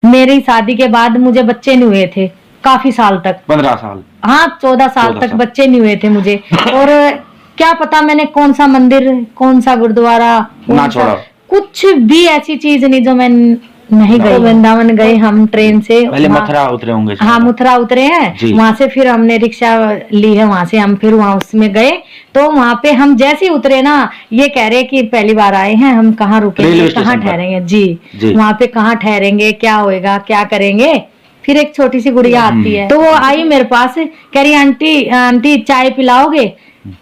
मेरी शादी के बाद मुझे बच्चे नहीं हुए थे काफी साल तक, 15 साल, हाँ 14 साल तक बच्चे नहीं हुए थे मुझे। और क्या पता मैंने कौन सा मंदिर, कौन सा गुरुद्वारा ना छोड़ा, कुछ भी ऐसी चीज नहीं जो मैं नहीं गई। वृंदावन गए हम ट्रेन से, पहले मथुरा उतरे होंगे। हाँ मथुरा उतरे हैं, वहां से फिर हमने रिक्शा ली है, वहां से हम फिर वहां उसमें गए। तो वहां पे हम जैसे ही उतरे ना, ये कह रहे कि पहली बार आए हैं, हम कहाँ रुकेंगे, कहाँ ठहरेंगे जी, वहां पे कहाँ ठहरेंगे, क्या होएगा, क्या करेंगे। फिर एक छोटी सी गुड़िया आती है, तो वो आई मेरे पास, कह रही आंटी आंटी चाय पिलाओगे।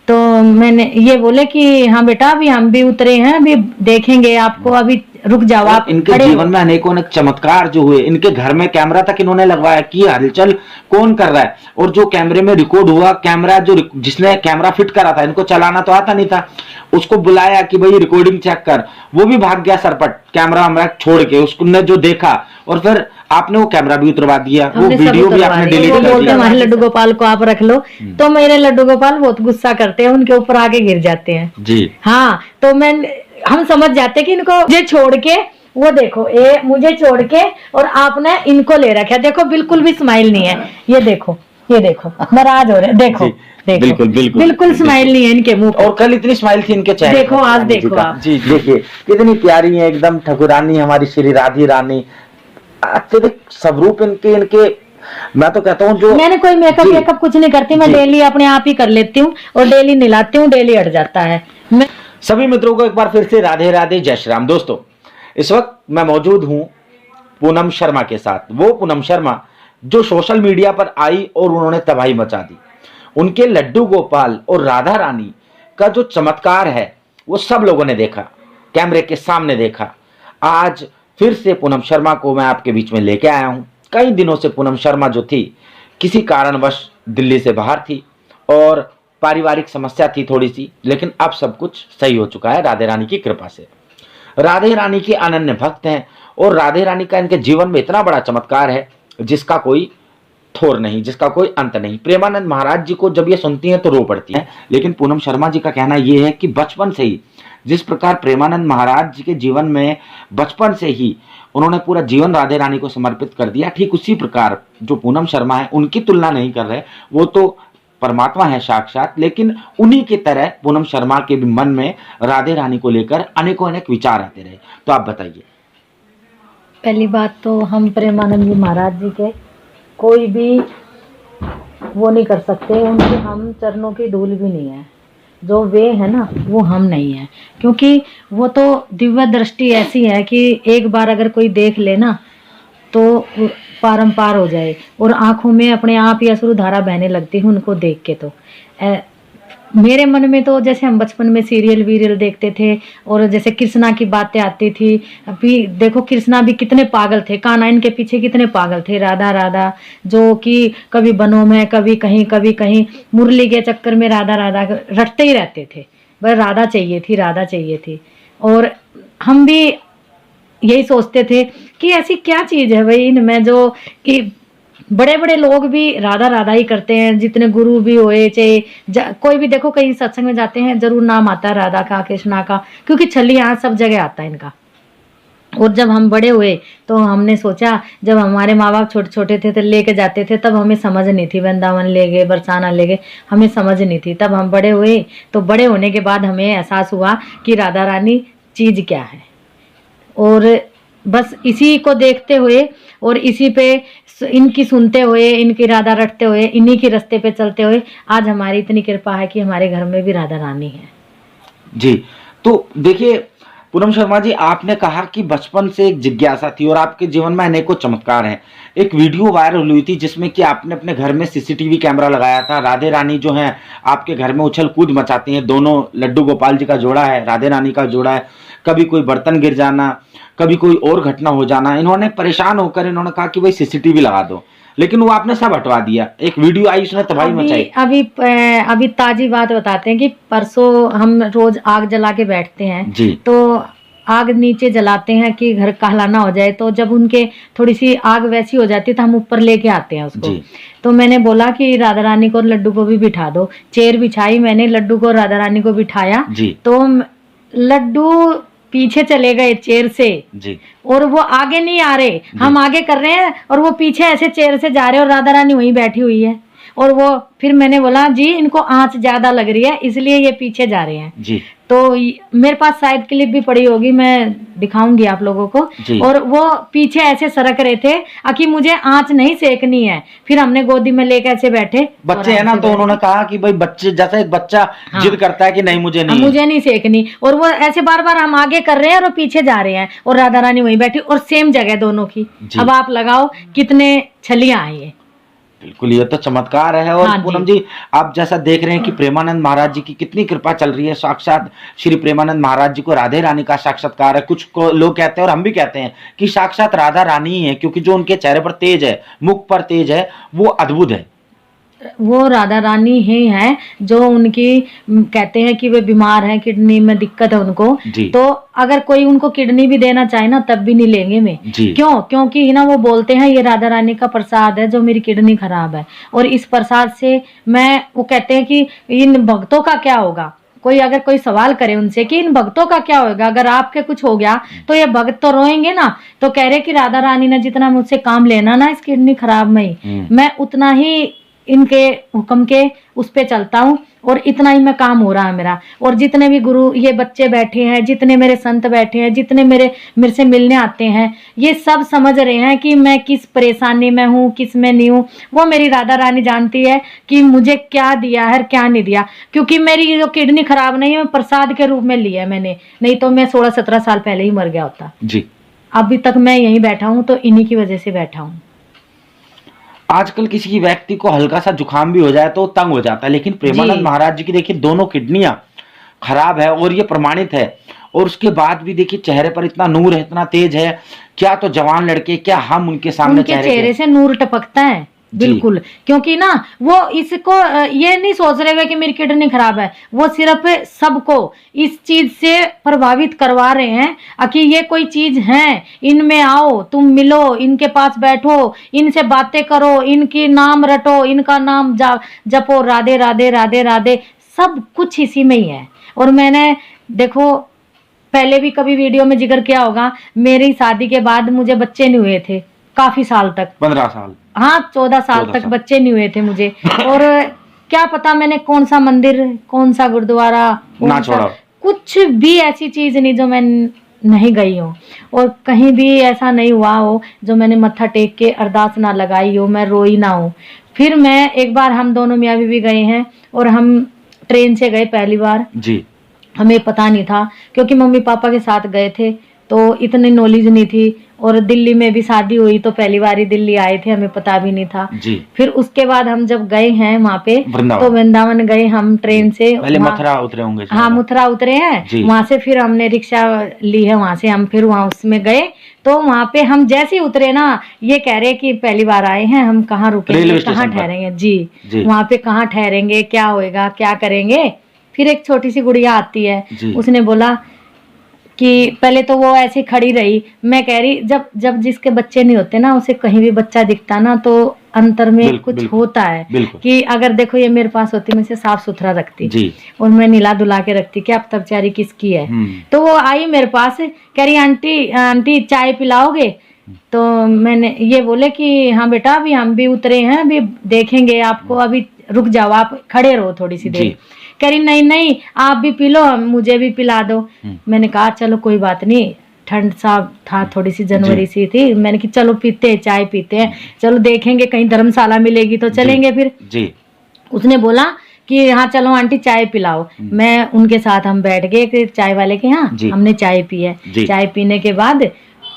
तो मैंने ये बोले कि हाँ बेटा अभी हम भी उतरे हैं, अभी देखेंगे आपको, अभी रुक जाओ आप। इनके जीवन में अनेकों अनेक चमत्कार जो हुए, इनके घर में कैमरा तक इन्होंने लगवाया कि हलचल कौन कर रहा है, और जो कैमरे में रिकॉर्ड हुआ, कैमरा जो जिसने कैमरा फिट करा था, इनको चलाना तो आता नहीं था, उसको बुलाया कि भाई रिकॉर्डिंग चेक कर, वो भी भाग गया सरपट कैमरा हमारा छोड़ के, उसने जो देखा, और फिर आपने वो कैमरा भी उतरवा दिया, वो वीडियो भी आपने डिलीट कर दिया। हमारे लड्डू गोपाल को आप रख लो, तो मेरे लड्डू गोपाल बहुत गुस्सा करते हैं, उनके ऊपर आगे गिर जाते हैं जी। हाँ, तो हम समझ जाते कि इनको मुझे छोड़ के, वो देखो ये मुझे छोड़ के और आपने इनको ले रखा है, देखो बिल्कुल भी स्माइल नहीं है, ये देखो नाराज हो रहे, देखो बिल्कुल बिल्कुल बिल्कुल स्माइल नहीं है इनके मुंह पे। और कल इतनी स्माइल थी इनके चेहरे, देखो आज देखो आप जी, देखिए कितनी प्यारी है एकदम ठकुरानी हमारी श्री राधी रानी, अत्यधिक स्वरूप इनके मैं तो कहता हूँ जो मैंने कोई मेकअप कुछ नहीं करती, मैं डेली अपने आप ही कर लेती हूँ, और डेली नहलाती हूँ, डेली हट जाता है। सभी मित्रों को एक बार फिर से राधे राधे, जय श्री राम। दोस्तों इस वक्त मैं मौजूद हूं पूनम शर्मा के साथ, वो पूनम शर्मा जो सोशल मीडिया पर आई और उन्होंने तबाही मचा दी। उनके लड्डू गोपाल और राधा रानी का जो चमत्कार है वो सब लोगों ने देखा, कैमरे के सामने देखा। आज फिर से पूनम शर्मा को मैं आपके बीच में लेके आया हूं। कई दिनों से पूनम शर्मा जो थी किसी कारणवश दिल्ली से बाहर थी और पारिवारिक समस्या थी थोड़ी सी, लेकिन अब सब कुछ सही हो चुका है राधे रानी की कृपा से। राधे रानी के अनन्य भक्त हैं और राधे रानी का इनके जीवन में इतना बड़ा चमत्कार है जिसका कोई थोर नहीं, जिसका कोई अंत नहीं। प्रेमानंद महाराज जी को जब ये सुनती हैं तो रो पड़ती है, लेकिन पूनम शर्मा जी का कहना यह है कि बचपन से ही जिस प्रकार प्रेमानंद महाराज जी के जीवन में बचपन से ही उन्होंने पूरा जीवन राधे रानी को समर्पित कर दिया, ठीक उसी प्रकार जो पूनम शर्मा है, उनकी तुलना नहीं कर रहे, वो तो परमात्मा है साक्षात, लेकिन उन्हीं की तरह पूनम शर्मा के भी मन में राधे रानी को लेकर अनेकों अनेक विचार आते रहे। तो आप बताइए। पहली बात तो हम प्रेमानंद जी महाराज जी के कोई भी वो नहीं कर सकते, उनके हम चरणों की धूल भी नहीं है, जो वे है ना वो हम नहीं है, क्योंकि वो तो दिव्य दृष्टि ऐसी है कि एक बार अगर कोई देख ले ना तो पारंपार हो जाए, और आंखों में अपने आप ही अश्रु धारा बहने लगती है उनको देख के। तो मेरे मन में तो जैसे हम बचपन में सीरियल वीरियल देखते थे, और जैसे कृष्णा की बातें आती थी, अभी देखो कृष्णा भी कितने पागल थे, कान्हा इनके पीछे कितने पागल थे, राधा राधा जो कि कभी बनों में कभी कहीं मुरली के चक्कर में राधा राधा रटते ही रहते थे, बस राधा चाहिए थी। और हम भी यही सोचते थे कि ऐसी क्या चीज है भाई इनमें जो कि बड़े बड़े लोग भी राधा राधा ही करते हैं, जितने गुरु भी होए चाहे कोई भी, देखो कहीं सत्संग में जाते हैं जरूर नाम आता है राधा का, कृष्णा का, क्योंकि छली यहाँ सब जगह आता है इनका। और जब हम बड़े हुए तो हमने सोचा, जब हमारे माँ बाप छोटे छोटे थे तो लेके जाते थे, तब हमें समझ नहीं थी, वृंदावन ले गए, बरसाना ले गए, हमें समझ नहीं थी। तब हम बड़े हुए तो बड़े होने के बाद हमें एहसास हुआ कि राधा रानी चीज क्या है। और बस इसी को देखते हुए और इसी पे इनकी सुनते हुए, इनकी राधा रटते हुए, इन्हीं के रास्ते पे चलते हुए आज हमारी इतनी कृपा है कि हमारे घर में भी राधा रानी है जी। तो देखिए पूनम शर्मा जी, आपने कहा कि बचपन से एक जिज्ञासा थी और आपके जीवन में अनेकों चमत्कार हैं। एक वीडियो वायरल हुई थी जिसमें कि आपने अपने घर में सीसीटीवी कैमरा लगाया था, राधे रानी जो है आपके घर में उछल कूद मचाती हैं, दोनों लड्डू गोपाल जी का जोड़ा है, राधे रानी का जोड़ा है, कभी कोई बर्तन गिर जाना, कभी कोई और घटना हो जाना, इन्होंने परेशान होकर इन्होंने कहा कि भाई सीसीटीवी लगा दो, लेकिन वो आपने सब हटवा दिया। एक वीडियो आई उसने तबाही मचाई। अभी ताजी बात बताते हैं कि परसों हम रोज आग जला के बैठते हैं जी, तो आग नीचे जलाते हैं कि घर कहलाना हो जाए, तो जब उनके थोड़ी सी आग वैसी हो जाती है तो हम ऊपर लेके आते हैं उसको जी। तो मैंने बोला कि राधा रानी को और लड्डू को भी बिठा दो, चेयर बिछाई मैंने, लड्डू को राधा रानी को बिठाया जी। तो लड्डू पीछे चले गए चेयर से जी और वो आगे नहीं आ रहे, हम आगे कर रहे हैं और वो पीछे ऐसे चेयर से जा रहे हैं और राधा रानी वहीं बैठी हुई है। और वो फिर मैंने बोला जी इनको आंच ज्यादा लग रही है इसलिए ये पीछे जा रहे हैं जी। तो मेरे पास शायद क्लिप भी पड़ी होगी, मैं दिखाऊंगी आप लोगों को। और वो पीछे ऐसे सरक रहे थे कि मुझे आंच नहीं सेकनी है। फिर हमने गोदी में लेकर ऐसे बैठे, बच्चे है ना, तो उन्होंने कहा कि भाई बच्चे जैसा एक बच्चा जिद करता है कि नहीं मुझे नहीं सेकनी, और वो ऐसे बार बार हम आगे कर रहे हैं और वो पीछे जा रहे हैं और राधा रानी वहीं बैठी और सेम जगह दोनों की। अब आप लगाओ कितने छलियां आई है। बिल्कुल, ये तो चमत्कार है। और पूनम जी आप जैसा देख रहे हैं कि प्रेमानंद महाराज जी की कितनी कृपा चल रही है, साक्षात श्री प्रेमानंद महाराज जी को राधे रानी का साक्षात्कार है। कुछ को लोग कहते हैं और हम भी कहते हैं कि साक्षात राधा रानी ही है, क्योंकि जो उनके चेहरे पर तेज है, मुख पर तेज है, वो अद्भुत है। वो राधा रानी ही है जो उनकी कहते हैं कि वे बीमार हैं, किडनी में दिक्कत है उनको, तो अगर कोई उनको किडनी भी देना चाहे ना तब भी नहीं लेंगे मैं। क्यों? क्योंकि ना वो बोलते हैं ये राधा रानी का प्रसाद है जो मेरी किडनी खराब है, और इस प्रसाद से मैं, वो कहते हैं कि इन भक्तों का क्या होगा। कोई अगर कोई सवाल करे उनसे कि इन भक्तों का क्या होगा, अगर आपके कुछ हो गया तो ये भक्त तो रोएंगे ना। तो कह रहे कि राधा रानी ने जितना मुझसे काम लेना ना इस किडनी खराब में ही, मैं उतना ही इनके हुक्म के उस पे चलता हूँ और इतना ही मैं काम हो रहा है मेरा। और जितने भी गुरु ये बच्चे बैठे हैं, जितने मेरे संत बैठे हैं, जितने मेरे से मिलने आते हैं, ये सब समझ रहे हैं कि मैं किस परेशानी में हूँ, किस में नहीं हूँ। वो मेरी राधा रानी जानती है कि मुझे क्या दिया है, क्या नहीं दिया। क्योंकि मेरी जो किडनी खराब नहीं है, मैं प्रसाद के रूप में लिया है मैंने, नहीं तो मैं 16-17 साल पहले ही मर गया होता जी। अभी तक मैं यहीं बैठा हूँ तो इन्हीं की वजह से बैठा हूँ। आजकल किसी व्यक्ति को हल्का सा जुकाम भी हो जाए तो तंग हो जाता है, लेकिन प्रेमानंद महाराज जी की देखिए दोनों किडनियां खराब है और ये प्रमाणित है, और उसके बाद भी देखिए चेहरे पर इतना नूर है, इतना तेज है। क्या तो जवान लड़के, क्या हम उनके सामने चेहरे से नूर टपकता है बिल्कुल। क्योंकि ना वो इसको ये नहीं सोच रहे कि मेरी किडनी खराब है, वो सिर्फ सबको इस चीज से प्रभावित करवा रहे हैं कि ये कोई चीज है, इनमें आओ, तुम मिलो, इनके पास बैठो, इनसे बातें करो, इनकी नाम रटो, इनका नाम जपो, राधे राधे राधे राधे, सब कुछ इसी में ही है। और मैंने देखो पहले भी कभी वीडियो में जिक्र किया होगा, मेरी शादी के बाद मुझे बच्चे नहीं हुए थे काफी साल तक, 15 साल, हाँ 14 साल तक बच्चे नहीं हुए थे मुझे। और क्या पता मैंने कौन सा मंदिर, कौन सा गुरुद्वारा ना छोड़ा, कुछ भी ऐसी चीज नहीं जो मैं नहीं गई हूँ, और कहीं भी ऐसा नहीं हुआ हो जो मैंने मत्था टेक के अरदास ना लगाई हो, मैं रोई ना हूँ। फिर मैं एक बार, हम दोनों मियाँ बीवी गए हैं और हम ट्रेन से गए पहली बार जी। हमें पता नहीं था क्योंकि मम्मी पापा के साथ गए थे तो इतनी नॉलेज नहीं थी, और दिल्ली में भी शादी हुई तो पहली बार ही दिल्ली आए थे, हमें पता भी नहीं था जी। फिर उसके बाद हम जब गए हैं वहाँ पे तो वृंदावन गए हम ट्रेन से, पहले मथुरा उतरे होंगे। हाँ मथुरा उतरे हैं, वहाँ से फिर हमने रिक्शा ली है, वहाँ से हम फिर वहाँ उसमें गए। तो वहाँ पे हम जैसे ही उतरे ना, ये कह रहे कि पहली बार आए हैं, हम कहाँ रुकेंगे, कहाँ ठहरेंगे जी, वहाँ पे कहाँ ठहरेंगे, क्या होएगा, क्या करेंगे। फिर एक छोटी सी गुड़िया आती है, उसने बोला कि पहले तो वो ऐसी खड़ी रही, मैं कह रही जब जिसके बच्चे नहीं होते ना, उसे कहीं भी बच्चा दिखता ना तो अंतर में कुछ होता है कि अगर देखो ये मेरे पास होती, मैं इसे साफ सुथरा रखती जी। और मैं नीला धुला के रखती कि अब तब बेचारी किसकी है। तो वो आई मेरे पास, कह रही आंटी चाय पिलाओगे। तो मैंने ये बोले कि हाँ बेटा अभी हम भी उतरे हैं, अभी देखेंगे आपको, अभी रुक जाओ, आप खड़े रहो थोड़ी सी देर। कह रही नहीं आप भी पी लो, मुझे भी पिला दो। मैंने कहा चलो कोई बात नहीं, ठंड सा था, थोड़ी सी जनवरी सी थी, मैंने कि चलो पीते हैं, चाय पीते हैं, चलो देखेंगे कहीं धर्मशाला मिलेगी तो चलेंगे फिर जी। उसने बोला कि हाँ चलो आंटी चाय पिलाओ। मैं उनके साथ हम बैठ गए चाय वाले के यहाँ, हमने चाय पी है। चाय पीने के बाद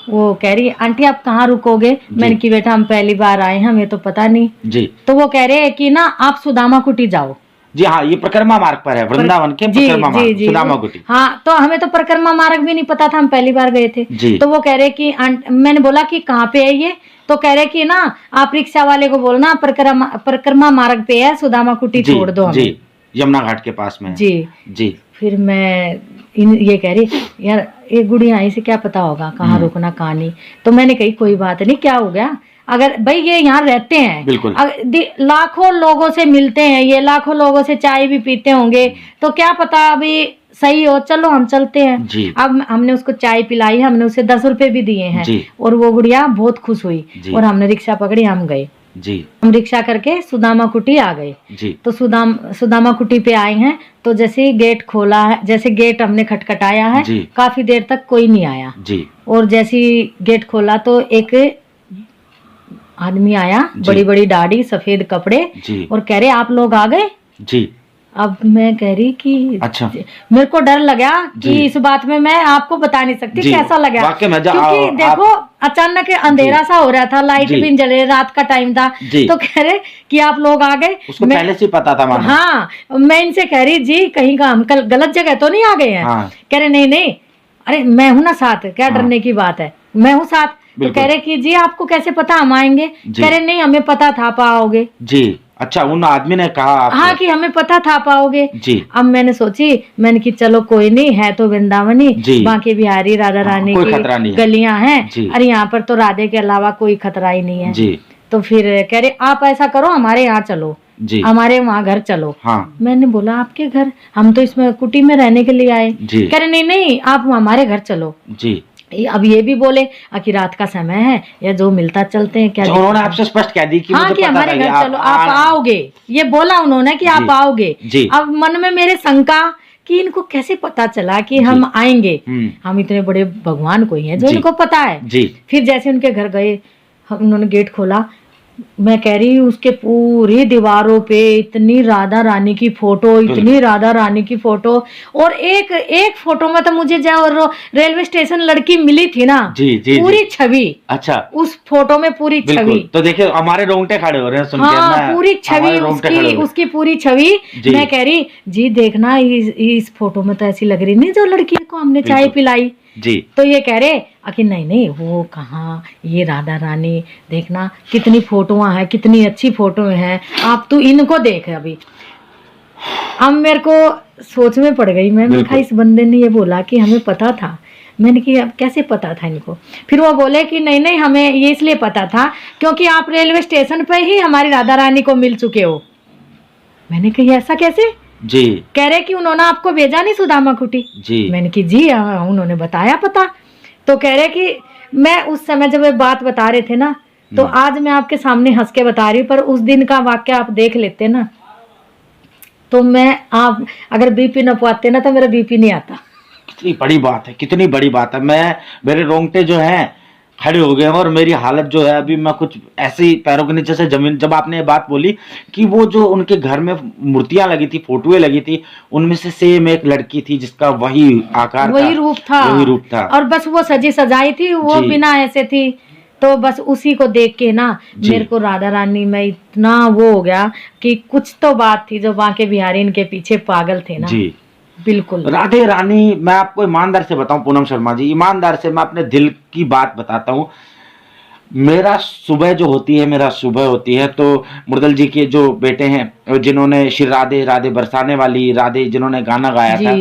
वो कह रही आंटी आप कहाँ रुकोगे। मैंने कि बेटा हम पहली बार आए हैं, हमें तो पता नहीं जी। तो वो कह रहे हैं कि ना आप सुदामा कुटी जाओ। जी हाँ, ये परिक्रमा मार्ग पर है, वृंदावन के परिक्रमा मार्ग, सुदामा कुटी। हाँ तो हमें तो परिक्रमा मार्ग भी नहीं पता था, हम पहली बार गए थे जी। तो वो कह रहे कि मैंने बोला कि कहाँ पे है ये, तो कह रहे कि ना आप रिक्शा वाले को बोलना परिक्रमा मार्ग पे है, सुदामा कुटी छोड़ दो हमें, यमुना घाट के पास में जी जी। फिर मैं ये कह रही यार ये गुड़िया आई से क्या पता होगा कहाँ रुकना कहाँ नहीं। तो मैंने कही कोई बात नहीं, क्या हो गया, अगर भाई ये यहाँ रहते हैं, बिल्कुल लाखों लोगों से मिलते हैं, ये लाखों लोगों से चाय भी पीते होंगे, तो क्या पता अभी सही हो, चलो हम चलते हैं। जी। अब हमने उसको चाय पिलाई, हमने उसे 10 रुपए भी दिए हैं जी। और वो गुड़िया बहुत खुश हुई जी। और हमने रिक्शा पकड़ी, हम गए। जी। हम रिक्शा करके सुदामा कुटी आ गए। जी। तो सुदामा कुटी पे आए हैं, तो जैसे ही गेट खोला है, जैसे गेट हमने खटखटाया है, जी। काफी देर तक कोई नहीं आया। जी। और जैसे ही गेट खोला तो एक आदमी आया, जी। बड़ी बड़ी दाढ़ी, सफेद कपड़े, जी। और कह रहे आप लोग आ गए। जी। अब मैं कह रही कि अच्छा। मेरे को डर लगा कि जी। इस बात में मैं आपको बता नहीं सकती जी। कैसा लगा, वाकई में क्योंकि देखो अचानक अंधेरा सा हो रहा था, लाइट जी। भी नहीं जल रही, रात का टाइम था। जी। तो कह रहे कि आप लोग आ गए। उसको पहले से पता था मानो। हाँ, मैं इनसे कह रही जी कहीं का हम कल गलत जगह तो नहीं आ गए हैं। हाँ। कह रहे नहीं नहीं, अरे मैं हूं ना साथ, क्या हाँ। डरने की बात है, मैं हूँ साथ। तो कह रहे कि जी आपको कैसे पता हम आएंगे। कह रहे नहीं हमें पता था आप आओगे। जी। अच्छा, उन आदमी ने कहा आपको? हाँ कि हमें पता था आप आओगे। जी। अब मैंने सोची, मैंने कि चलो कोई नहीं है तो वृंदावनी, बांके बिहारी राधा रानी की गलियां हैं, अरे यहाँ पर तो राधे के अलावा कोई खतरा ही नहीं है। जी। तो फिर कह रहे आप ऐसा करो हमारे यहाँ चलो, हमारे वहाँ घर चलो। हाँ। मैंने बोला आपके घर, हम तो इसमें कुटी में रहने के लिए आए। कह रहे नहीं नहीं आप हमारे घर चलो। जी। अब ये भी बोले कि रात का समय है या जो मिलता चलते हैं, क्या उन्होंने आपसे स्पष्ट कह दी कि हाँ कि हमारे घर चलो, आप आओगे, ये बोला उन्होंने कि आप आओगे। अब मन में मेरे शंका कि इनको कैसे पता चला कि हम आएंगे, हम इतने बड़े भगवान कोई हैं जो इनको पता है। फिर जैसे उनके घर गए, उन्होंने गेट खोला, मैं कह रही हूँ उसके पूरी दीवारों पे इतनी राधा रानी की फोटो, इतनी राधा रानी की फोटो, और एक फोटो में तो मुझे जो रेलवे स्टेशन लड़की मिली थी ना, पूरी छवि। अच्छा। उस फोटो में पूरी छवि, तो देखिए हमारे रोंगटे खड़े हो रहे हैं सुन के। हाँ, पूरी छवि उसकी पूरी छवि। मैं कह रही जी देखना इस फोटो में तो ऐसी लग रही नहीं जो लड़की को हमने चाय पिलाई। जी। तो ये कह रहे कि नहीं नहीं वो कहाँ, ये राधा रानी देखना कितनी फोटोआं हैं, कितनी अच्छी फोटो हैं, आप तो इनको देख। अभी अब मेरे को सोच में पड़ गई मैं कहा इस बंदे ने ये बोला कि हमें पता था। मैंने कि अब कैसे पता था इनको। फिर वो बोले कि नहीं नहीं हमें ये इसलिए पता था क्योंकि आप रेलवे स्टेशन पर ही हमारी राधा रानी को मिल चुके हो। मैंने कहा ऐसा कैसे? जी। कह रहे कि उन्होंने आपको भेजा नहीं सुदामा कुटी। जी। मैंने कि जी उन्होंने बताया पता। तो कह रहे कि मैं उस समय जब वे बात बता रहे थे ना, तो आज मैं आपके सामने हंस के बता रही हूँ, पर उस दिन का वाक्य आप देख लेते ना तो मैं, आप अगर बीपी न पाते ना तो मेरा बीपी नहीं आता। कितनी बड़ी बात है, कितनी बड़ी बात है। मेरे रोंगटे जो हैं खड़े हो गए और मेरी हालत जो है अभी मैं कुछ ऐसे ही पैरों के नीचे से जमीन। जब आपने ये बात बोली कि वो जो उनके घर में मूर्तियां लगी थी, फोटोएं लगी थी, उनमें से सेम एक लड़की थी जिसका वही आकार, वही रूप था, और बस वो सजी सजाई थी, वो बिना ऐसे थी। तो बस उसी को देख के ना मेरे को राधा रानी में इतना वो हो गया कि कुछ तो बात थी जो बांके बिहारी इनके पीछे पागल थे ना। जी बिल्कुल। राधे रानी, मैं आपको ईमानदार से बताऊं पूनम शर्मा जी, ईमानदार से मैं अपने दिल की बात बताता हूं। मेरा सुबह होती है तो मुरदल जी के जो बेटे हैं जिन्होंने श्री राधे राधे बरसाने वाली राधे जिन्होंने गाना गाया था,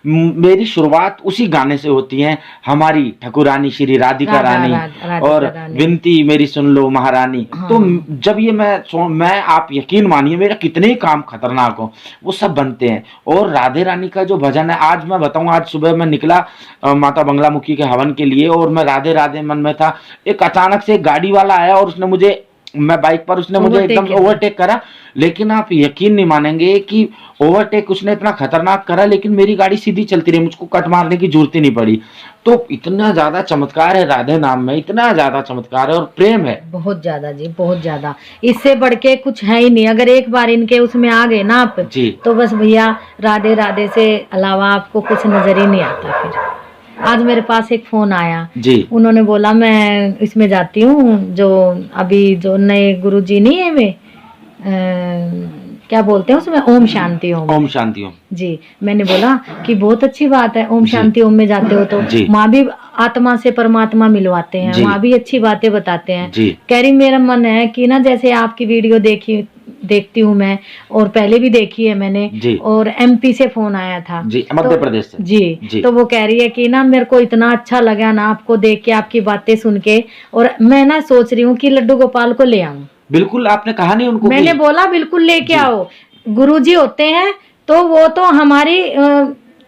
मेरी शुरुआत उसी गाने से होती है। हमारी ठकुरानी श्री राधिका रानी और विनती मेरी सुन लो महारानी। हाँ। तो जब ये मैं आप यकीन मानिए मेरा कितने ही काम खतरनाक हो वो सब बनते हैं। और राधे रानी का जो भजन है, आज मैं बताऊं, आज सुबह मैं निकला माता बंगलामुखी के हवन के लिए और मैं राधे राधे मन में था। एक अचानक से गाड़ी वाला आया और उसने मुझे, मैं बाइक पर, उसने मुझे एकदम ओवरटेक करा। लेकिन आप यकीन नहीं मानेंगे कि ओवरटेक उसने इतना खतरनाक करा, लेकिन मेरी गाड़ी सीधी चलती रही, मुझको कट मारने की जरूरत ही नहीं पड़ी। तो इतना ज्यादा चमत्कार है राधे नाम में, इतना ज्यादा चमत्कार है और प्रेम है, बहुत ज्यादा जी, बहुत ज्यादा। इससे बढ़ के कुछ है ही नहीं। अगर एक बार इनके उसमें आ गए ना आप जी, तो बस भैया राधे राधे से अलावा आपको कुछ नजर ही नहीं आता। फिर आज मेरे पास एक फोन आया जी, उन्होंने बोला मैं इसमें जाती हूँ, जो अभी जो नए गुरुजी नहीं है वे क्या बोलते हैं उसमें, ओम शांति ओम। ओम शांति ओम जी। मैंने बोला कि बहुत अच्छी बात है, ओम शांति ओम में जाते हो तो माँ भी आत्मा से परमात्मा मिलवाते हैं, माँ भी अच्छी बातें बताते हैं। कह रही मेरा मन है कि ना जैसे आपकी वीडियो देखती हूँ मैं, और पहले भी देखी है मैंने, और एमपी से फोन आया था जी, मध्य प्रदेश से जी। तो वो कह रही है कि ना मेरे को इतना अच्छा लगा ना आपको देख के, आपकी बातें सुन के, और मैं ना सोच रही हूँ कि लड्डू गोपाल को ले आऊं। बिल्कुल, आपने कहा नहीं उनको? मैंने बोला बिल्कुल लेके आओ। गुरुजी होते हैं तो वो तो हमारी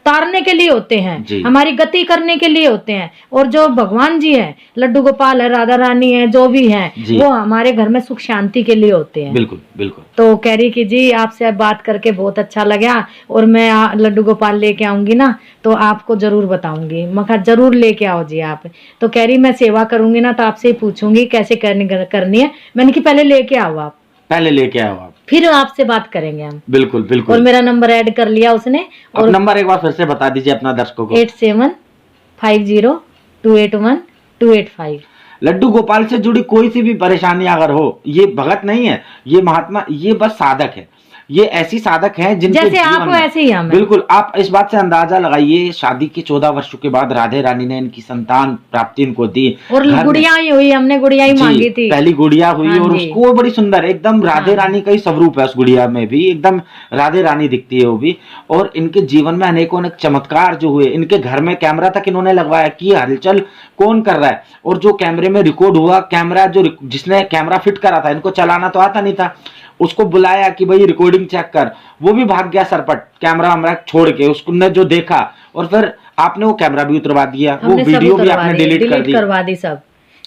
तारने के लिए होते जी। हैं, हमारी गति करने के लिए होते हैं। और जो भगवान जी हैं, लड्डू गोपाल है, राधा रानी है, जो भी हैं, जी। वो हमारे घर में सुख शांति के लिए होते हैं। बिल्कुल बिल्कुल। तो कह रही कि जी आपसे बात करके बहुत अच्छा लगा, और मैं लड्डू गोपाल लेके आऊंगी ना तो आपको जरूर बताऊंगी। मैं कहा जरूर लेके आओ जी आप। तो कह रही मैं सेवा करूंगी ना तो आपसे ही पूछूंगी कैसे करनी है। मैंने कि पहले लेके आओ आप, पहले लेके आओ आप, फिर आपसे बात करेंगे हम। बिल्कुल और बिल्कुल। मेरा नंबर ऐड कर लिया उसने। और नंबर एक बार फिर से बता दीजिए अपना दर्शकों को। 8750281285। लड्डू गोपाल से जुड़ी कोई सी भी परेशानी अगर हो, ये भगत नहीं है, ये महात्मा, ये बस साधक है। ये ऐसी साधक हैं जिनके जैसे जीवन आप में, ऐसे ही हम हैं। बिल्कुल। आप इस बात से अंदाजा लगाइए, शादी के 14 वर्षों के बाद राधे रानी ने इनकी संतान प्राप्ति इनको दी। और घर में- गुड़िया ही हुई, हमने गुड़िया ही जी, मांगी थी। पहली गुड़िया हुई। हाँ और जी। उसको वो बड़ी सुंदर, एकदम राधे हाँ। रानी का ही स्वरूप है उस गुड़िया में भी, एकदम राधे रानी दिखती है वो भी। और इनके जीवन में अनेकों अनेक चमत्कार जो हुए, इनके घर में कैमरा तक इन्होंने लगवाया कि हलचल कौन कर रहा है। और जो कैमरे में रिकॉर्ड हुआ, कैमरा जो जिसने कैमरा फिट करा था, इनको चलाना तो आता नहीं था, उसको बुलाया कि भाई रिकॉर्डिंग चेक कर, वो भी भाग गया सरपट, कैमरा वैमरा छोड़ के। उसने जो देखा, और फिर आपने वो कैमरा भी उतरवा दिया, वो हमने सब वीडियो भी उतरवा आपने दी, डिलीट कर दी। करवा दी सब।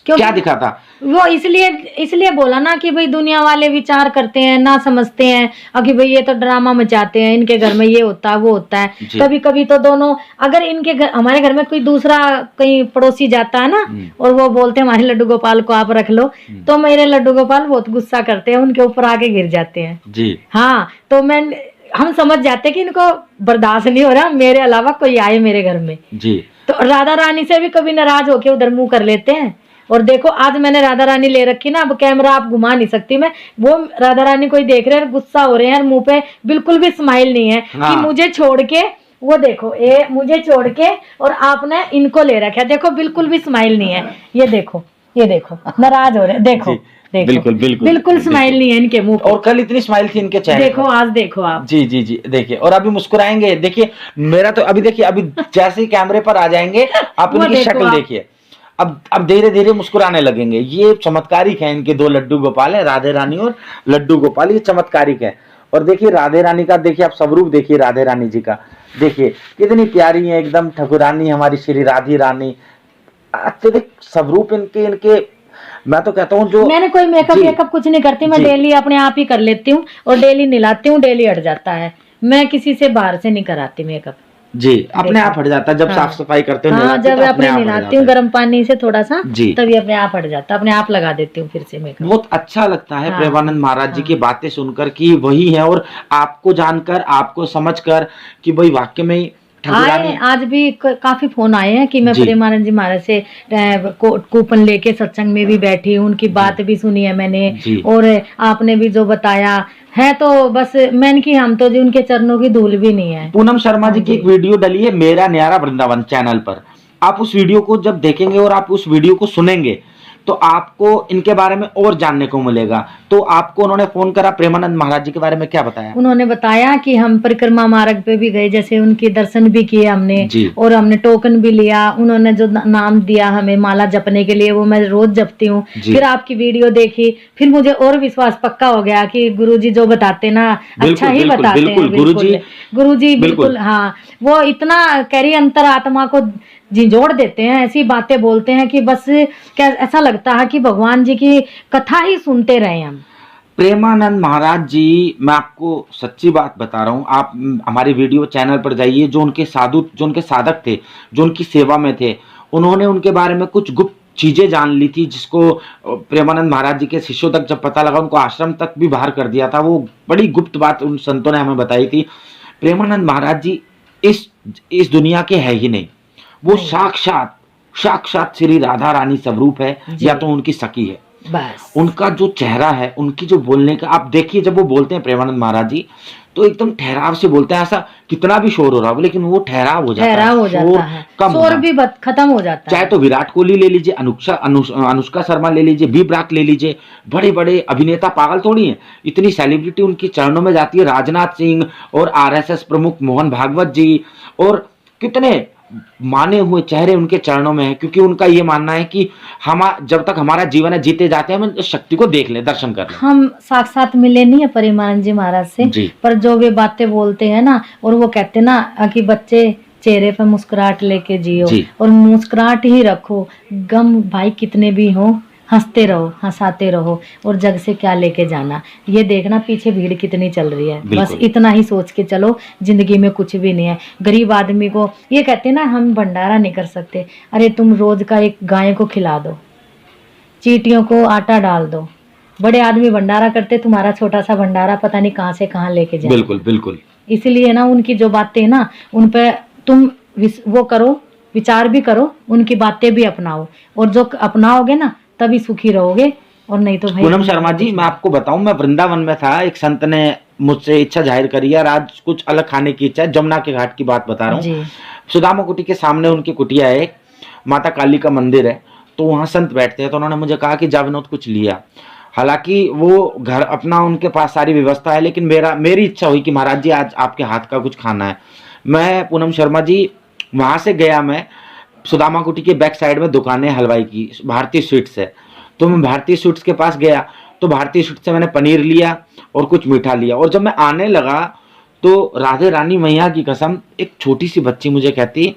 क्या दिखा था? वो इसलिए बोला ना कि भाई दुनिया वाले विचार करते हैं, ना समझते हैं, और कि भाई ये तो ड्रामा मचाते हैं, इनके घर में ये होता है वो होता है। जी। कभी कभी तो दोनों, अगर इनके घर, हमारे घर में कोई दूसरा कहीं पड़ोसी जाता है ना, और वो बोलते हैं हमारे लड्डू गोपाल को आप रख लो, तो मेरे लड्डू गोपाल बहुत गुस्सा करते हैं, उनके ऊपर आके गिर जाते हैं जी। हाँ। तो हम समझ जाते हैं कि इनको बर्दाश्त नहीं हो रहा मेरे अलावा कोई आए मेरे घर में। जी। तो राधा रानी से भी कभी नाराज होके उधर मुंह कर लेते हैं। और देखो आज मैंने राधा रानी ले रखी ना, अब कैमरा आप घुमा नहीं सकती मैं, वो राधा रानी को ही देख रहे हैं, गुस्सा हो रहे हैं, मुंह पे बिल्कुल भी स्माइल नहीं है। हाँ। कि मुझे छोड़ के, वो देखो ये मुझे छोड़ के और आपने इनको ले रखा है, देखो बिल्कुल भी स्माइल नहीं है। ये देखो नाराज हो रहे हैं, देखो जी, देखो बिल्कुल बिल्कुल बिल्कुल स्माइल नहीं है इनके मुंह पे। और कल इतनी स्माइल थी इनके चेहरे देखो पर। आज देखो आप। जी जी जी, देखिए, और अभी मुस्कुराएंगे। देखिए मेरा तो अभी देखिए, अभी जैसे ही कैमरे पर आ जाएंगे आप वो इनकी देखो शक्ल आप। देखिए, अब धीरे धीरे मुस्कुराने लगेंगे। ये चमत्कारिक है, इनके दो लड्डू गोपाल है, राधे रानी और लड्डू गोपाल, ये चमत्कारिक है। और देखिए राधे रानी का, देखिए आप स्वरूप देखिए राधे रानी जी का, देखिए कितनी प्यारी है, एकदम ठकुरानी हमारी श्री राधे रानी। अत्यधिक स्वरूप इनके मैं तो कहता हूँ। जो मैंने कोई मेकअप जी। वेकअप कुछ नहीं करती, मैं जी। डेली अपने आप ही कर लेती हूँ, और डेली नहलाती हूँ, डेली हट जाता है। मैं किसी से बाहर से नहीं कराती मेकअप। जी, अपने आप हट जाता है जब हाँ। साफ सफाई करते हो। हाँ, नहलाते जब तो अपने आप हट नहलाती जाता हूँ है। गर्म पानी से थोड़ा सा, जी। तभी अपने आप हट जाता है, अपने आप लगा देती हूँ फिर से मेकअप। बहुत अच्छा लगता है हाँ। प्रेमानंद महाराज जी हाँ। की बातें सुनकर कि वही है, और आपको जानकर, आपको समझकर कि भाई वाक्य में ही ठकुरानी। आए आज भी काफी फोन आए हैं कि मैं जी। प्रेमानंद जी महाराज से कूपन लेके सत्संग में भी बैठी हूँ, उनकी बात भी सुनी है मैंने, जी। और आपने भी जो बताया है, तो बस मैंने कि हम तो जी उनके चरणों की धूल भी नहीं है। पूनम शर्मा जी हाँ की जी। एक वीडियो डली है मेरा न्यारा वृंदावन चैनल पर। आप उस वीडियो को जब देखेंगे और आप उस वीडियो को सुनेंगे तो आपको इनके बारे में और जानने को मिलेगा। तो आपको उन्होंने फोन करा, प्रेमानंद महाराज जी के बारे में क्या बताया? उन्होंने बताया कि हम परिक्रमा मार्ग पे भी गए, जैसे उनके दर्शन भी किए हमने, जी। और हमने टोकन भी लिया। उन्होंने जो नाम दिया हमें माला जपने के लिए, वो मैं रोज जपती हूँ। जी। फिर आपकी वीडियो देखी, फिर मुझे और विश्वास पक्का हो गया कि गुरुजी जो बताते ना अच्छा ही बिल्कुल, बताते बिल्कुल, हैं। गुरुजी बिल्कुल। बिल्कुल हाँ, वो इतना करी अंतरात्मा को झिंझोड़ देते हैं, ऐसी बातें बोलते हैं कि बस क्या ऐसा लगता है कि भगवान जी की कथा ही सुनते रहे हम। प्रेमानंद महाराज जी, मैं आपको सच्ची बात बता रहा हूँ, आप हमारे वीडियो चैनल पर जाइए, जो उनके साधक थे, जो उनकी सेवा में थे, उन्होंने उनके बारे में कुछ गुप्त चीजें जान ली थी, जिसको प्रेमानंद महाराज जी के शिष्यों तक जब पता लगा, उनको आश्रम तक भी बाहर कर दिया था। वो बड़ी गुप्त बात उन संतों ने हमें बताई थी। प्रेमानंद महाराज जी इस दुनिया के है ही नहीं, वो साक्षात श्री राधा रानी स्वरूप है, या तो उनकी सखी है। बस उनका जो चेहरा है, उनकी जो बोलने का, आप देखिए जब वो बोलते हैं प्रेमानंद महाराज जी, तो एकदम ठहराव से बोलते हैं। ऐसा कितना भी शोर हो रहा हो, लेकिन वो ठहराव हो जाता है, कम शोर भी खत्म हो जाता है। चाहे तो विराट कोहली ले लीजिए, अनुष्का शर्मा ले लीजिए, बी ब्राक ले लीजिए, बड़े बड़े अभिनेता पागल थोड़ी हैं, इतनी सेलिब्रिटी उनकी चरणों में जाती है। राजनाथ सिंह और आरएसएस प्रमुख मोहन भागवत जी, और कितने माने हुए चेहरे उनके चरणों में है, क्योंकि उनका ये मानना है कि हम जब तक हमारा जीवन है, जीते जाते हैं, हम इस शक्ति को देख लें, दर्शन कर लें। हम साक्षात मिले नहीं है प्रेमानंद जी महाराज से, जी। पर जो वे बातें बोलते हैं ना, और वो कहते ना कि बच्चे चेहरे पे मुस्कुराहट लेके जियो जी। और मुस्कुराहट ही रखो। गम भाई कितने भी हो, हंसते रहो, हंसाते रहो, और जग से क्या लेके जाना, ये देखना पीछे भीड़ कितनी चल रही है। बस बिल्कुल। इतना ही सोच के चलो, जिंदगी में कुछ भी नहीं है। गरीब आदमी को ये कहते हैं ना, हम भंडारा नहीं कर सकते, अरे तुम रोज का एक गाय को खिला दो, चींटियों को आटा डाल दो। बड़े आदमी भंडारा करते, तुम्हारा छोटा सा भंडारा पता नहीं कहाँ से कहाँ लेके जाए। बिल्कुल बिल्कुल। इसलिए ना उनकी जो बातें हैं ना, उन पे तुम वो करो, विचार भी करो, उनकी बातें भी अपनाओ, और जो अपनाओगे ना तभी सुखी रहोगे, और नहीं तो भाई। पूनम शर्मा जी, मैं आपको बताऊं, मैं वृंदावन में था, एक संत ने मुझसे इच्छा जाहिर करी है, आज कुछ अलग खाने की इच्छा है। जमुना के घाट की बात बता रहा हूँ। सुदामा कुटी के सामने उनकी कुटिया है, माता काली का मंदिर है, तो वहाँ संत बैठते हैं। तो उन्होंने मुझे कहा कि जा विनोद कुछ लिया। हालांकि वो घर अपना, उनके पास सारी व्यवस्था है, लेकिन मेरी इच्छा हुई कि महाराज जी आज आपके हाथ का कुछ खाना है। मैं पूनम शर्मा जी वहाँ से गया, मैं सुदामा कुटी के बैक साइड में दुकान है हलवाई की, भारतीय स्वीट्स है, तो मैं भारतीय स्वीट्स के पास गया। तो भारतीय स्वीट्स से मैंने पनीर लिया और कुछ मीठा लिया, और जब मैं आने लगा तो राधे रानी मैया की कसम, एक छोटी सी बच्ची मुझे कहती,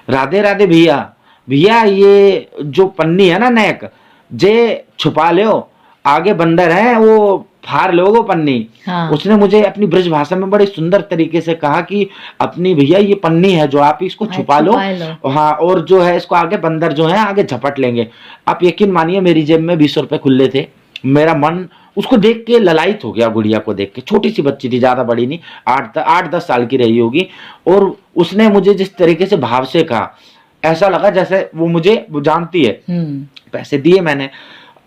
राधे राधे भैया, भैया ये जो पन्नी है ना नेक, जे छुपा लो, आगे बंदर है वो फाड़ लो वो पन्नी। हाँ। उसने मुझे अपनी ब्रज भाषा में बड़े सुंदर तरीके से कहा कि अपनी भैया ये पन्नी है जो आप इसको छुपा लो, हाँ, और जो है इसको आगे बंदर जो है आगे झपट लेंगे। आप यकीन मानिए मेरी जेब में 20 रुपए खुले थे। मेरा मन उसको देख के ललायित हो गया, गुड़िया को देख के। छोटी सी बच्ची थी, ज्यादा बड़ी नहीं, 8-10 साल की रही होगी, और उसने मुझे जिस तरीके से भाव से कहा, ऐसा लगा जैसे वो मुझे जानती है। पैसे दिए मैंने।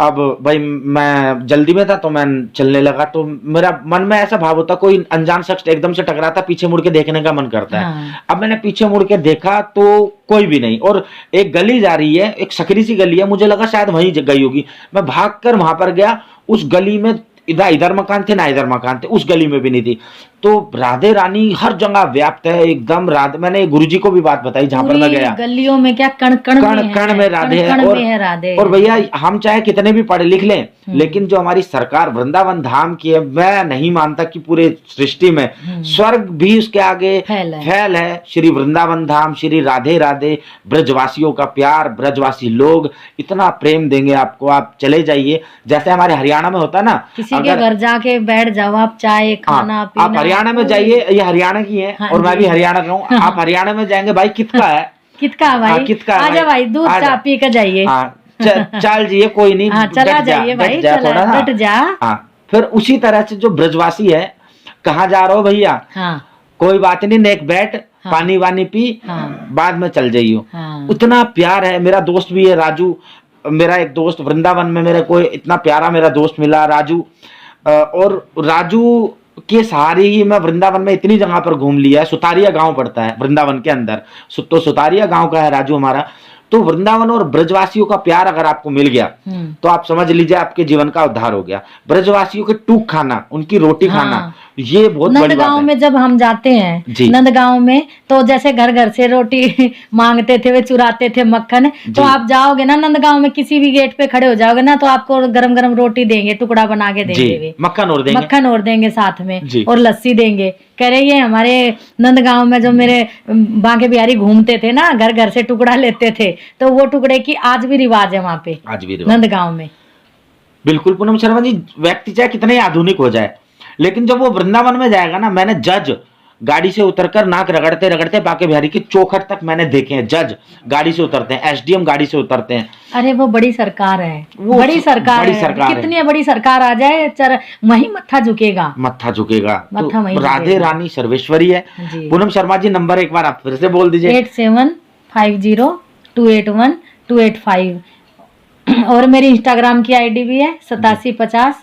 अब भाई मैं जल्दी में था तो मैं चलने लगा, तो मेरा मन में ऐसा भाव होता, कोई अनजान शख्स एकदम से टकराता, पीछे मुड़ के देखने का मन करता है। हाँ। अब मैंने पीछे मुड़ के देखा तो कोई भी नहीं, और एक गली जा रही है, एक सकरी सी गली है, मुझे लगा शायद वहीं गई होगी। मैं भागकर वहां पर गया, उस गली में इधर मकान थे ना इधर मकान थे, उस गली में भी नहीं थी। तो राधे रानी हर जगह व्याप्त है एकदम। राधे, मैंने गुरुजी को भी बात बताई जहां पर मैं गया, गलियों में क्या कण कण में राधे है। और भैया हम चाहे कितने भी पढ़े लिख लें, लेकिन जो हमारी सरकार वृंदावन धाम की है, मैं नहीं मानता कि पूरे सृष्टि में स्वर्ग भी उसके आगे फैल है। श्री वृंदावन धाम, श्री राधे राधे, ब्रजवासियों का प्यार, ब्रजवासी लोग इतना प्रेम देंगे आपको, आप चले जाइए। जैसे हमारे हरियाणा में होता है ना, किसी के घर जाके बैठ जाओ आप, चाय खाना पीना, आप हरियाणा में जाइए, ये हरियाणा की है। हाँ, और मैं भी हरियाणा का हूँ। आप हरियाणा में जाएंगे, भाई कितका है, कितका भाई, कितका आजा भाई, दूध चाय पी कर जाइए। चल जाइए, कोई नहीं, चला जाइए भाई, बैठ जा। फिर उसी तरह से जो ब्रजवासी है, कहाँ जा रहे हो भैया, कोई बात नहीं, नेक बैठ, पानी वानी पी, बाद में चल जाइयो। उतना प्यार है। मेरा दोस्त भी है राजू, मेरा एक दोस्त वृंदावन में, मेरे को इतना प्यारा मेरा दोस्त मिला राजू, और राजू के सहारे ही मैं वृंदावन में इतनी जगह पर घूम लिया है। सुतारिया गांव पड़ता है वृंदावन के अंदर, तो सुतारिया गांव का है राजू हमारा। तो वृंदावन और ब्रजवासियों का प्यार अगर आपको मिल गया तो आप समझ लीजिए आपके जीवन का उद्धार हो गया। ब्रजवासियों के टूक खाना, उनकी रोटी खाना, ये बहुत बड़ी बात है। नंदगांव में जब हम जाते हैं, नंदगांव में तो जैसे घर घर से रोटी मांगते थे, वे चुराते थे मक्खन। तो आप जाओगे ना नंदगांव में, किसी भी गेट पे खड़े हो जाओगे ना, तो आपको गरम गरम रोटी देंगे, टुकड़ा बना के देंगे, वे मक्खन और देंगे साथ में, और लस्सी देंगे। कह रहे ये हमारे नंदगांव में जो मेरे बांके बिहारी घूमते थे ना, घर घर से टुकड़ा लेते थे, तो वो टुकड़े की आज भी रिवाज है वहां पे, आज भी नंदगांव में। बिल्कुल पूनम शर्मा जी, व्यक्ति चाहे कितने आधुनिक हो जाए, लेकिन जब वो वृंदावन में जाएगा ना, मैंने जज गाड़ी से उतरकर नाक रगड़ते रगड़ते बांके बिहारी की चौखट तक मैंने देखे हैं। जज गाड़ी से उतरते हैं, एसडीएम गाड़ी से उतरते हैं। अरे वो बड़ी सरकार है, वो बड़ी सरकार है। कितनी बड़ी सरकार आ जाए, वही मत्था झुकेगा, मत्था झुकेगा। तो राधे रानी सर्वेश्वरी है। पूनम शर्मा जी, नंबर एक बार आप फिर से बोल दीजिए। 8750281285। और मेरी इंस्टाग्राम की आईडी भी है 8750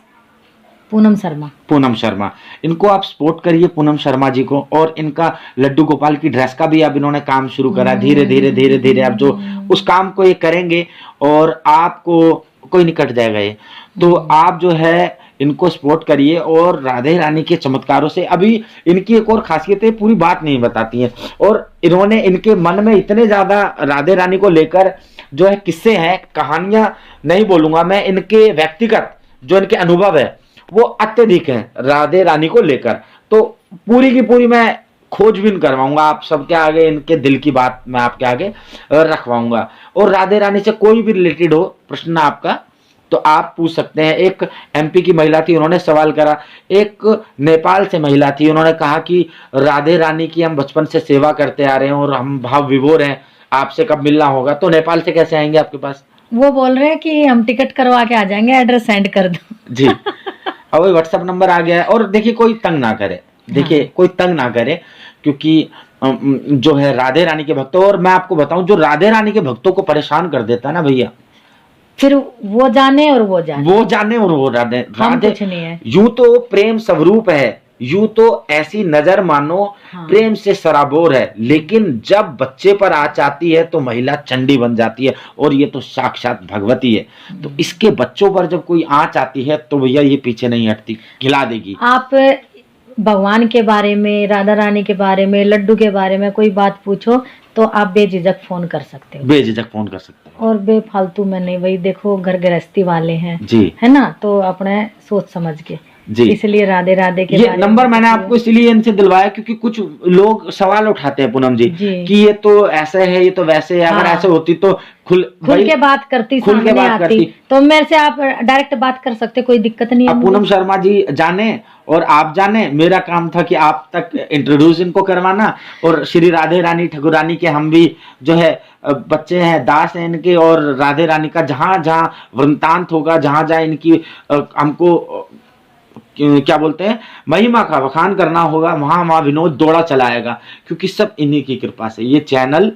पूनम शर्मा। पूनम शर्मा, इनको आप सपोर्ट करिए पूनम शर्मा जी को। और इनका लड्डू गोपाल की ड्रेस का भी अब इन्होंने काम शुरू करा। धीरे धीरे धीरे धीरे अब जो उस काम को ये करेंगे और आपको कोई नहीं कट जाएगा ये। तो आप जो है इनको सपोर्ट करिए। और राधे रानी के चमत्कारों से, अभी इनकी एक और खासियत है, पूरी बात नहीं बताती हैं। और इन्होंने, इनके मन में इतने ज्यादा राधे रानी को लेकर जो है किस्से हैं, कहानियां नहीं बोलूंगा मैं, इनके व्यक्तिगत जो इनके अनुभव है वो अत्यधिक हैं राधे रानी को लेकर। तो पूरी की पूरी मैं खोजबीन करवाऊंगा आप सबके आगे, इनके दिल की बात मैं आपके आगे रखवाऊंगा। और राधे रानी से कोई भी रिलेटेड हो प्रश्न आपका तो आप पूछ सकते हैं। एक एमपी की महिला थी, उन्होंने सवाल करा। एक नेपाल से महिला थी, उन्होंने कहा कि राधे रानी की हम बचपन से सेवा करते आ रहे हैं और हम भाव विभोर हैं, आपसे कब मिलना होगा। तो नेपाल से कैसे आएंगे आपके पास? वो बोल रहे हैं कि हम टिकट करवा के आ जाएंगे, एड्रेस सेंड कर दो। जी, अब वही व्हाट्सएप नंबर आ गया है। और देखिए कोई तंग ना करे, देखिए कोई तंग ना करे, क्योंकि जो है राधे रानी के भक्तों, और मैं आपको बताऊं जो राधे रानी के भक्तों को परेशान कर देता है ना भैया, फिर वो जाने और वो जाने, वो जाने और वो राधे राधे कुछ नहीं है। यूं तो प्रेम स्वरूप है, यूं तो ऐसी नजर मानो प्रेम से सराबोर है, लेकिन जब बच्चे पर आँच आती है तो महिला चंडी बन जाती है, और ये तो साक्षात भगवती है। तो इसके बच्चों पर जब कोई आँच आती है तो भैया ये पीछे नहीं हटती, खिला देगी। आप भगवान के बारे में, राधा रानी के बारे में, लड्डू के बारे में कोई बात पूछो तो आप बेझिझक फोन कर सकते हो, बेझिझक फोन कर सकते हो, और बेफालतू में नहीं। वही देखो घर गृहस्थी वाले हैं जी, है ना, तो अपने सोच समझ के जी। इसलिए राधे राधे के ये नंबर मैंने आपको इसलिए इनसे दिलवाया क्योंकि कुछ लोग सवाल उठाते हैं पूनम जी कि ये तो ऐसे है, ये तो वैसे है। अगर ऐसे होती तो खुल के बात करती, सामने आती, तो मेरे से आप डायरेक्ट बात कर सकते, कोई दिक्कत नहीं है। पूनम शर्मा जी जाने और आप जाने, मेरा काम था कि आप तक इंट्रोड्यूस इनको करवाना, और श्री राधे रानी ठाकुरानी के हम भी जो है बच्चे हैं, दास हैं इनके, और राधे रानी का जहां जहां वृंतांत होगा, जहां जहां इनकी हमको क्या बोलते हैं महिमा का बखान करना होगा, वहां वहां विनोद दौड़ा चलाएगा, क्योंकि सब इन्हीं की कृपा से ये चैनल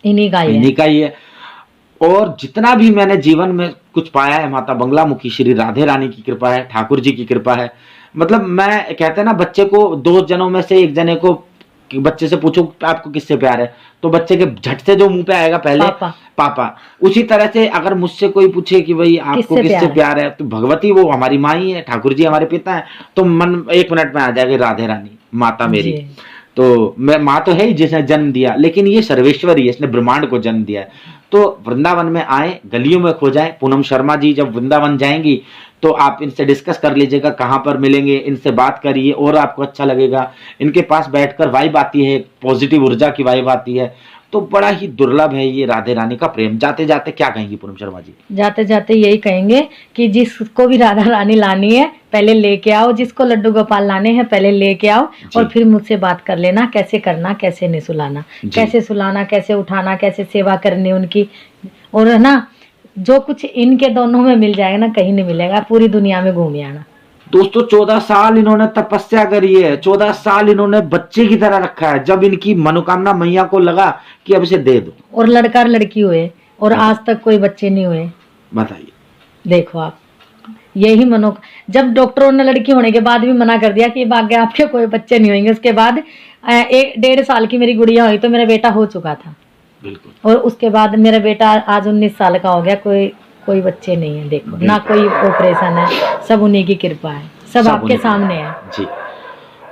इन्हीं का ही है। और जितना भी मैंने जीवन में कुछ पाया है, माता बंगला मुखी श्री राधे रानी की कृपा है, ठाकुर जी की कृपा है। मतलब मैं कहते हैं ना, बच्चे को 2 जनों में से एक जने को, बच्चे से पूछो आपको किससे प्यार है, तो बच्चे के झट से जो मुंह पे आएगा पहले पापा। उसी तरह से अगर मुझसे कोई पूछे कि भाई आपको किससे प्यार है, तो भगवती वो हमारी माँ ही है, ठाकुर जी हमारे पिता है, तो मन 1 मिनट में आ जाएगा राधे रानी माता मेरी। तो मैं माँ तो है ही जिसने जन्म दिया, लेकिन ये सर्वेश्वरी है, इसने ब्रह्मांड को जन्म दिया है। तो वृंदावन में आए, गलियों में खो जाए। पूनम शर्मा जी जब वृंदावन जाएंगी तो आप इनसे डिस्कस कर लीजिएगा कहाँ पर मिलेंगे, इनसे बात करिए और आपको अच्छा लगेगा। इनके पास बैठकर वाइब आती है, पॉजिटिव ऊर्जा की वाइब आती है। तो बड़ा ही दुर्लभ है ये राधे रानी का प्रेम। जाते जाते क्या कहेंगी पूनम शर्मा जी? जाते जाते यही कहेंगे कि जिसको भी राधा रानी लानी है पहले लेके आओ, जिसको लड्डू गोपाल लाने हैं पहले लेके आओ, और फिर मुझसे बात कर लेना कैसे करना, कैसे नहीं सुलाना, कैसे सुलाना, कैसे उठाना, कैसे सेवा करनी उनकी। और है ना, जो कुछ इनके दोनों में मिल जाएगा ना, कहीं नहीं मिलेगा, पूरी दुनिया में घूम आना। दोस्तों 14 साल इन्होंने तपस्या करी है, 14 साल इन्होंने बच्चे की तरह रखा है। जब इनकी मनोकामना मैया को लगा कि अब इसे दे दो, और लड़का और लड़की हुए, और आज तक कोई बच्चे नहीं हुए। बताइए, देखो आप, यही जब डॉक्टरों ने लड़की होने के बाद भी मना कर दिया कि भाग्य आपके कोई बच्चे नहीं होंगे, उसके बाद 1.5 साल की मेरी गुड़िया हुई तो मेरा बेटा हो चुका था। बिल्कुल। और उसके बाद मेरा बेटा आज 19 साल का हो गया, कोई बच्चे नहीं है। देखो ना, कोई ऑपरेशन है, सब उन्हीं की कृपा है, सब आपके सामने है जी।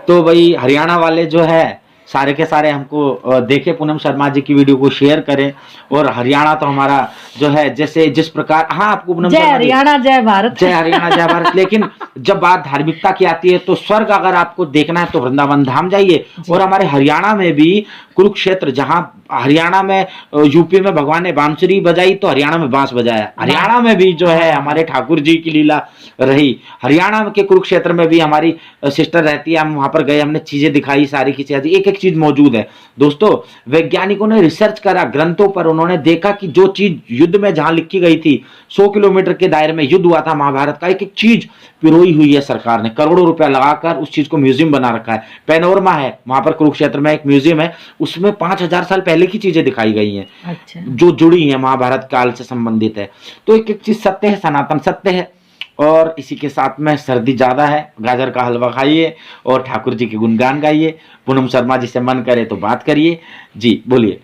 तो भाई हरियाणा वाले जो है सारे के सारे हमको देखे, पूनम शर्मा जी की वीडियो को शेयर करें। और हरियाणा तो हमारा जो है, जैसे जिस प्रकार, हाँ आपको पूनम जय हरियाणा जय भारत, जय हरियाणा जय भारत। लेकिन जब बात धार्मिकता की आती है तो स्वर्ग अगर आपको देखना है तो वृंदावन धाम जाइए। और हमारे हरियाणा में भी कुरुक्षेत्र, जहां हरियाणा में यूपी में भगवान ने बांसुरी बजाई तो हरियाणा में बांस बजाया। हरियाणा में भी जो है हमारे ठाकुर जी की लीला रही। हरियाणा के कुरुक्षेत्र में भी हमारी सिस्टर रहती है, हम वहां पर गए, हमने चीजें दिखाई, सारी की चीजें, एक एक चीज मौजूद है। दोस्तों वैज्ञानिकों ने रिसर्च करा ग्रंथों पर, उन्होंने देखा कि जो चीज युद्ध में जहां लिखी गई थी, 100 किलोमीटर के दायरे में युद्ध हुआ था महाभारत का, एक एक चीज पिरोई हुई है। सरकार ने करोड़ों रुपया लगाकर उस चीज को म्यूजियम बना रखा है। पैनोरमा है वहां पर कुरुक्षेत्र में, एक म्यूजियम है, उसमें 5000 साल पहले की चीजें दिखाई गई हैं। अच्छा। जो जुड़ी है महाभारत काल से संबंधित है। तो एक एक चीज सत्य है, सनातन सत्य है। और इसी के साथ में सर्दी ज्यादा है, गाजर का हलवा खाइए और ठाकुर जी के गुणगान गाइए। पूनम शर्मा जी से मन करे तो बात करिए। जी बोलिए।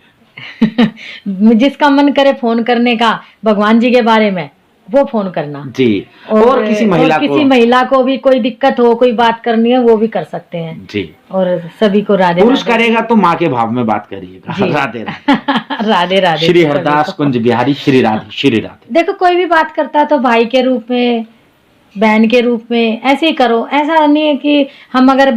जिसका मन करे फोन करने का भगवान जी के बारे में, वो फोन करना जी। और किसी महिला को भी कोई दिक्कत हो, कोई बात करनी है, वो भी कर सकते हैं जी। और सभी को राधे, पुरुष करेगा तो माँ के भाव में बात करिएगा। राधे राधे राधे। श्री हरदास कुंज बिहारी श्री राधे श्री राधे। देखो कोई भी बात करता है तो भाई के रूप में बहन के रूप में, ऐसे ही करो। ऐसा नहीं है कि हम अगर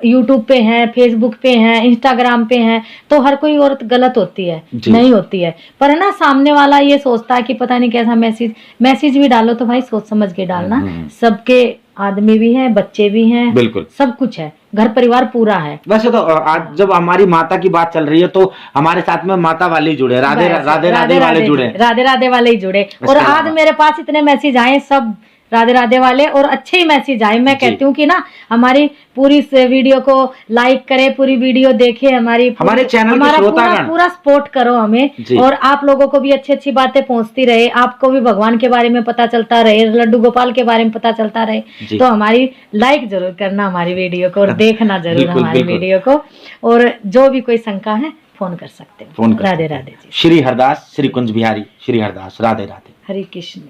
यूट्यूब पे हैं, फेसबुक पे हैं, इंस्टाग्राम पे हैं तो हर कोई औरत गलत होती है, नहीं होती है। पर है ना, सामने वाला ये सोचता है कि पता नहीं कैसा मैसेज भी डालो तो भाई सोच समझ के डालना। सबके आदमी भी हैं, बच्चे भी हैं, बिल्कुल सब कुछ है, घर परिवार पूरा है। वैसे तो आज जब हमारी माता की बात चल रही है तो हमारे साथ में माता वाले जुड़े, राधे राधे राधे वाले जुड़े, राधे राधे वाले ही जुड़े। और आज मेरे पास इतने मैसेज आए सब राधे राधे वाले, और अच्छे ही मैसेज आए। मैं कहती हूँ कि ना हमारी पूरी वीडियो को लाइक करें, पूरी वीडियो देखें, हमारे चैनल हमारा पूरा सपोर्ट करो हमें, और आप लोगों को भी अच्छी अच्छी बातें पहुंचती रहे, आपको भी भगवान के बारे में पता चलता रहे, लड्डू गोपाल के बारे में पता चलता रहे। तो हमारी लाइक जरूर करना हमारी वीडियो को, और देखना जरूर हमारी वीडियो को। और जो भी कोई शंका है फोन कर सकते हैं। राधे राधे जी। श्री हरदास, श्री कुंज बिहारी, श्री हरदास, राधे राधे, हरे कृष्ण।